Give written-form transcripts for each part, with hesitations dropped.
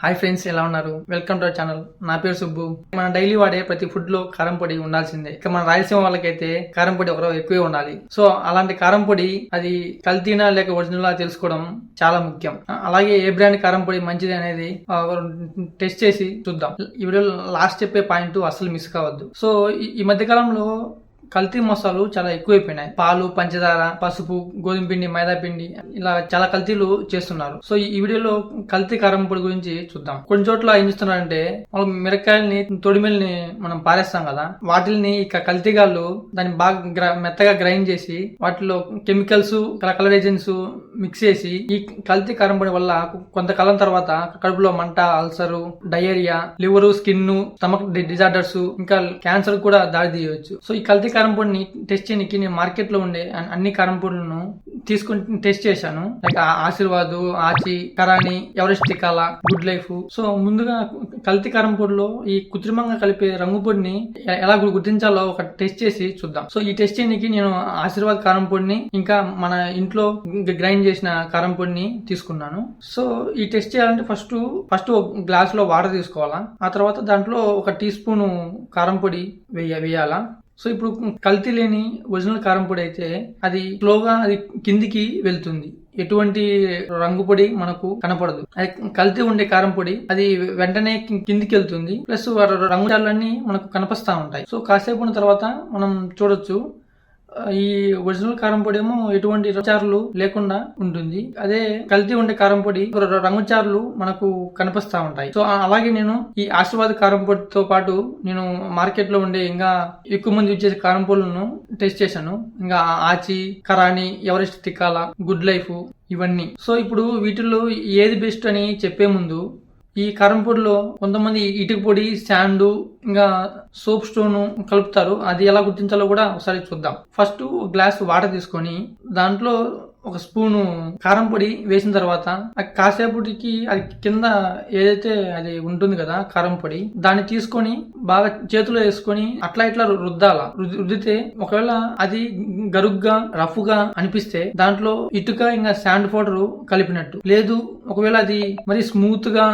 Hi friends, ఎలా ఉన్నారు? Welcome to our channel. నా పేరు సుబ్బు. మనం డైలీ వాడే ప్రతి ఫుడ్ లో కారం పొడి ఉండాల్సిందే. ఇక మన రాయలసీమ వాళ్ళకైతే కారం పొడి ఒకరో ఎక్కువే ఉండాలి. సో అలాంటి కారం పొడి అది కల్తీనా లేక ఒరిజినల్ తెలుసుకోవడం చాలా ముఖ్యం. అలాగే ఏ బ్రాండ్ కారం పొడి మంచిది అనేది టెస్ట్ చేసి చూద్దాం. ఈ వీడియో లాస్ట్ చెప్పే పాయింట్ అసలు మిస్ కావద్దు. సో ఈ మధ్య కాలంలో కల్తీ మసాలు చాలా ఎక్కువైపోయినాయి. పాలు, పంచదార, పసుపు, గోధుమ పిండి, మైదా పిండి ఇలా చాలా కల్తీలు చేస్తున్నారు. సో ఈ వీడియోలో కల్తీ కారం పొడి గురించి చూద్దాం. కొన్ని చోట్ల ఏం చేస్తున్నారంటే వాళ్ళు మిరకాయల్ని, తొడిమెల్ని మనం పారేస్తాం కదా, వాటిని ఇక కల్తీగాళ్ళు దాన్ని బాగా మెత్తగా గ్రైండ్ చేసి వాటిలో కెమికల్స్, కలర్ ఏజెంట్స్ మిక్స్ చేసి ఈ కల్తీ కారం పొడి వల్ల కొంతకాలం తర్వాత కడుపులో మంట, ulcer, diarrhoea, liver, skin, stomach disorders, ఇంకా క్యాన్సర్ కూడా దారి తీయవచ్చు. సో ఈ కల్తీ కారం పొడిని టెస్ట్ చేయడానికి నేను మార్కెట్ లో ఉండే అన్ని కారం పొడులను తీసుకుని టెస్ట్ చేశాను. లైక్ ఆశీర్వాద్, ఆచి, కరాని, ఎవరెస్ట్ టికాలా, గుడ్ లైఫ్. సో ముందుగా కల్తీ కారం పొడిలో ఈ కృత్రిమంగా కలిపే రంగు పొడిని ఎలా గుర్తించాలో ఒక టెస్ట్ చేసి చూద్దాం. సో ఈ టెస్ట్ చేయడానికి నేను ఆశీర్వాద్ కారం పొడిని ఇంకా మన ఇంట్లో గ్రైండ్ చేసిన కారం పొడిని తీసుకున్నాను. సో ఈ టెస్ట్ చేయాలంటే ఫస్ట్ ఒక గ్లాస్ లో వాటర్ తీసుకోవాలా. ఆ తర్వాత దాంట్లో ఒక టీ స్పూన్ కారం పొడి వేయాలా. సో ఇప్పుడు కల్తీ లేని ఒరిజినల్ కారం పొడి అయితే అది స్లోగా అది కిందికి వెళ్తుంది. ఎటువంటి రంగు పొడి మనకు కనపడదు. అది కల్తీ ఉండే కారం పొడి అది వెంటనే కిందికి వెళ్తుంది. ప్లస్ రంగులన్నీ మనకు కనిపిస్తా ఉంటాయి. సో కాసేపు ఉన్న తర్వాత మనం చూడొచ్చు ఈ ఒరిజినల్ కారం పొడి ఏమో ఎటువంటి రంగుచారులు లేకుండా ఉంటుంది. అదే కల్తీ ఉండే కారం పొడి రంగుచారులు మనకు కనిపిస్తా ఉంటాయి. సో అలాగే నేను ఈ ఆశీర్వాద్ కారం పొడితో పాటు నేను మార్కెట్ లో ఉండే ఇంకా ఎక్కువ మంది యూజ్ చేసే కారం పొడులను టెస్ట్ చేశాను. ఇంకా ఆచి, కరాని, ఎవరెస్ట్ టికాలా, గుడ్ లైఫ్ ఇవన్నీ. సో ఇప్పుడు వీటిల్లో ఏది బెస్ట్ అని చెప్పే ముందు ఈ కారం పొడిలో కొంతమంది ఇటుక పొడి, శాండ్, ఇంకా సోప్ స్టోన్ కలుపుతారు. అది ఎలా గుర్తించాలో కూడా ఒకసారి చూద్దాం. ఫస్ట్ గ్లాస్ వాటర్ తీసుకొని దాంట్లో ఒక స్పూను కారం పొడి వేసిన తర్వాత కాసేపటికి అది కింద ఏదైతే అది ఉంటుంది కదా కారం పొడి, దాన్ని తీసుకొని బాగా చేతిలో వేసుకొని అట్లా ఇట్లా రుద్దాల. రుద్దితే ఒకవేళ అది గరుగ్గా, రఫ్ గా అనిపిస్తే దాంట్లో ఇటుక ఇంకా శాండ్ పౌడర్ కలిపినట్టు. లేదు ఒకవేళ అది మరి స్మూత్ గా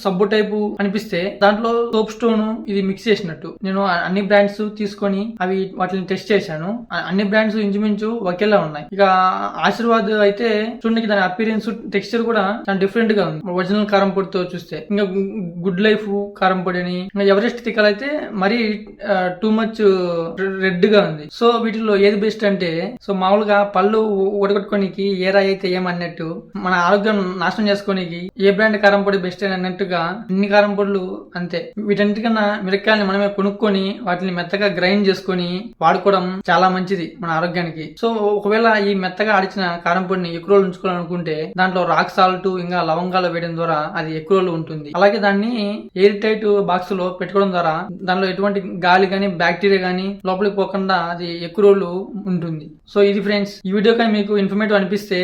సబ్బు టైపు అనిపిస్తే దాంట్లో సోప్ స్టోన్ ఇది మిక్స్ చేసినట్టు. నేను అన్ని బ్రాండ్స్ తీసుకొని వాటిని టెస్ట్ చేశాను. అన్ని బ్రాండ్స్ ఇంచుమించు ఒకేలా ఉన్నాయి. ఇక ఆశీర్వాద్ అయితే చూడడానికి దాని అపీరియన్స్, టెక్స్చర్ కూడా చాలా డిఫరెంట్ గా ఉంది ఒరిజినల్ కారం పొడితో చూస్తే. ఇంకా గుడ్ లైఫ్ కారం పొడి అని, ఇంకా ఎవరెస్ట్ టికాల్ అయితే మరీ టూ మచ్ రెడ్ గా ఉంది. సో వీటిలో ఏది బెస్ట్ అంటే, సో మామూలుగా పళ్ళు ఒడగొట్టుకోనికి ఏ రాయి అయితే ఏమన్నట్టు మన ఆరోగ్యం నాశనం చేసుకోనికి ఏ బ్రాండ్ కారం పొడి బెస్ట్ అని అన్నట్టుగా అన్ని కారం పొడులు అంతే. వీటన్నిటికన్నా మిరపకాయలని మనమే కొనుక్కొని వాటిని మెత్తగా గ్రైండ్ చేసుకొని వాడుకోవడం చాలా మంచిది మన ఆరోగ్యానికి. సో ఒకవేళ ఈ మెత్తగా ఆడిచిన కారం పొడిని ఎక్కువ రోజులు ఉంచుకోవాలనుకుంటే దాంట్లో రాక్ సాల్ట్ ఇంకా లవంగాలు వేయడం ద్వారా అది ఎక్కువ రోజులు ఉంటుంది. అలాగే దాన్ని ఎయిర్ టైట్ బాక్స్ లో పెట్టుకోవడం ద్వారా దానిలో ఎటువంటి గాలి గానీ, బ్యాక్టీరియా గానీ లోపలికి పోకుండా అది ఎక్కువ రోజులు ఉంటుంది. సో ఇది ఫ్రెండ్స్, ఈ వీడియో కానీ మీకు ఇన్ఫర్మేటివ్ అనిపిస్తే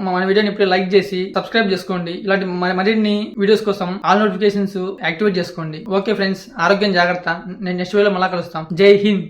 మన వీడియోని ఇప్పుడే లైక్ చేసి సబ్స్క్రైబ్ చేసుకోండి. ఇలాంటి మరిన్ని వీడియోస్ కోసం ఆల్ నోటిఫికేషన్స్ యాక్టివేట్ చేసుకోండి. ఓకే ఫ్రెండ్స్, ఆరోగ్యం జాగ్రత్త. నేను నెక్స్ట్ వీడియోలో మళ్ళా కలుస్తాం. జై హింద్.